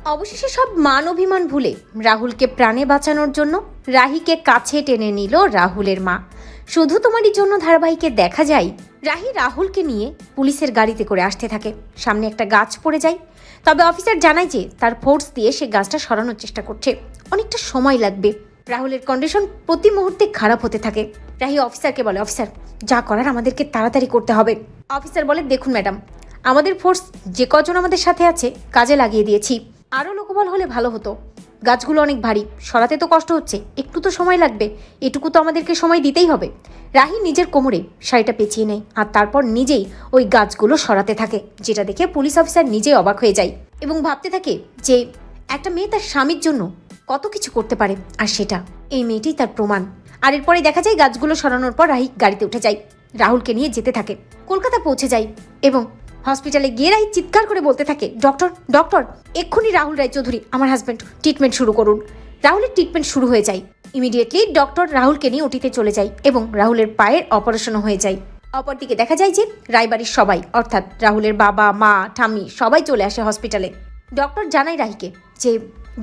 অবশেষে সব মান অভিমান ভুলে রাহুলকে প্রাণে বাঁচানোর জন্য রাহিকে কাছে টেনে নিল রাহুলের মা। শুধু তোমারই জন্য ধারাবাহিকে দেখা যায় রাহি রাহুলকে নিয়ে পুলিশের গাড়িতে করে আসতে থাকে। সামনে একটা গাছ পড়ে যায়, তবে অফিসার জানায় যে তার ফোর্স দিয়ে সে গাছটা সরানোর চেষ্টা করছে, অনেকটা সময় লাগবে। রাহুলের কন্ডিশন প্রতি মুহূর্তে খারাপ হতে থাকে। রাহি অফিসারকে বলে, অফিসার যা করার আমাদেরকে তাড়াতাড়ি করতে হবে। অফিসার বলে, দেখুন ম্যাডাম, আমাদের ফোর্স যে কজন আমাদের সাথে আছে কাজে লাগিয়ে দিয়েছি, আরও লোকবল হলে ভালো হতো। গাছগুলো অনেক ভারী, সরাতে তো কষ্ট হচ্ছে, একটু তো সময় লাগবে, এটুকু তো আমাদেরকে সময় দিতেই হবে। রাহি নিজের কোমরে শাড়িটা পেঁচিয়ে নেয় আর তারপর নিজেই ওই গাছগুলো সরাতে থাকে, যেটা দেখে পুলিশ অফিসার নিজেই অবাক হয়ে যায় এবং ভাবতে থাকে যে একটা মেয়ে তার স্বামীর জন্য কত কিছু করতে পারে, আর সেটা এই মেয়েটি তার প্রমাণ। আর এরপরে দেখা যায় গাছগুলো সরানোর পর রাহি গাড়িতে উঠে যায়, রাহুলকে নিয়ে যেতে থাকে। কলকাতা পৌঁছে যায় এবং হসপিটালে গিয়ে রাহি চিৎকার করে বলতে থাকে, ডক্টর ডক্টর, এক্ষুনি রাহুল রায়চৌধুরী আমার হাজব্যান্ড, ট্রিটমেন্ট শুরু করুন। রাহুলের ট্রিটমেন্ট শুরু হয়ে যায়। ইমিডিয়েটলি ডক্টর রাহুলকে নিয়ে ওটিতে চলে যায় এবং রাহুলের পায়ের অপারেশনও হয়ে যায়। অপরদিকে দেখা যায় যে রায়বাড়ির সবাই, অর্থাৎ রাহুলের বাবা মা ঠাম্মি সবাই চলে আসে হসপিটালে। ডক্টর জানায় রাহিকে যে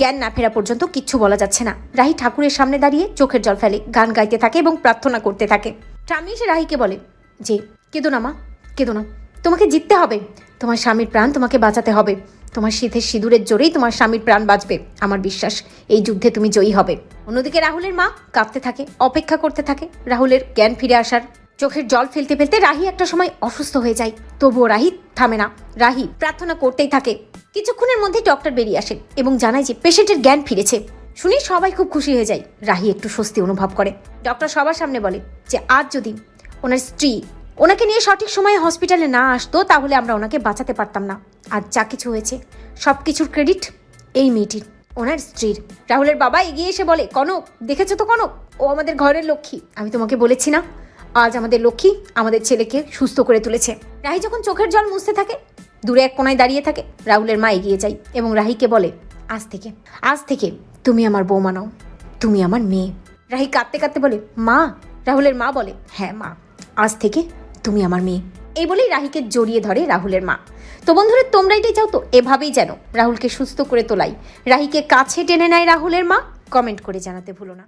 জ্ঞান না ফেরা পর্যন্ত কিচ্ছু বলা যাচ্ছে না। রাহি ঠাকুরের সামনে দাঁড়িয়ে চোখের জল ফেলে, গান গাইতে থাকে এবং প্রার্থনা করতে থাকে। ঠাম্মি এসে রাহিকে বলে যে কেঁদো না মা, কেঁদো না, তোমাকে জিততে হবে, তোমার স্বামীর প্রাণ তোমাকে বাঁচাতে হবে, তোমার শীতের সিঁদুরের জোরেই তোমার স্বামীর প্রাণ বাঁচবে, আমার বিশ্বাস এই যুদ্ধে তুমি জয়ী হবে। অন্যদিকে রাহুলের মা কাঁদতে থাকে, অপেক্ষা করতে থাকে রাহুলের জ্ঞান ফিরে আসার। চোখের জল ফেলতে ফেলতে রাহি একটা সময় অসুস্থ হয়ে যায়, তবুও রাহি থামে না, রাহি প্রার্থনা করতেই থাকে। কিছুক্ষণের মধ্যে ডক্টর বেরিয়ে আসেন এবং জানায় যে পেশেন্টের জ্ঞান ফিরেছে। শুনে সবাই খুব খুশি হয়ে যায়, রাহি একটু স্বস্তি অনুভব করে। ডক্টর সবার সামনে বলে যে আজ যদি ওনার স্ত্রী ওনাকে নিয়ে সঠিক সময়ে হসপিটালে না আসতো তাহলে আমরা ওনাকে বাঁচাতে পারতাম না। আর যা কিছু হয়েছে সব কিছুর ক্রেডিট এই মেয়েটির, ওনার স্ত্রীর। রাহুলের বাবা এগিয়ে এসে বলে, কনক দেখেছো তো কনক, ও আমাদের ঘরের লক্ষ্মী, আমি তোমাকে বলেছি না, আজ আমাদের লক্ষ্মী আমাদের ছেলেকে সুস্থ করে তুলেছে। রাহি যখন চোখের জল মুছতে থাকে, দূরে এক কোনায় দাঁড়িয়ে থাকে, রাহুলের মা এগিয়ে যায় এবং রাহিকে বলে, আজ থেকে তুমি আমার বৌমা নও, তুমি আমার মেয়ে। রাহি কাঁদতে কাঁদতে বলে, মা। রাহুলের মা বলে, হ্যাঁ মা, আজ থেকে তুমি আমার মেয়ে। এই বলেই রাহিকে জড়িয়ে ধরে রাহুলের মা। তো বন্ধুরা, তোমরা এটাই চাও তো এভাবেই যেন রাহুলকে সুস্থ করে তোলাই রাহিকে কাছে টেনে নেয় রাহুলের মা? কমেন্ট করে জানাতে ভুলো না।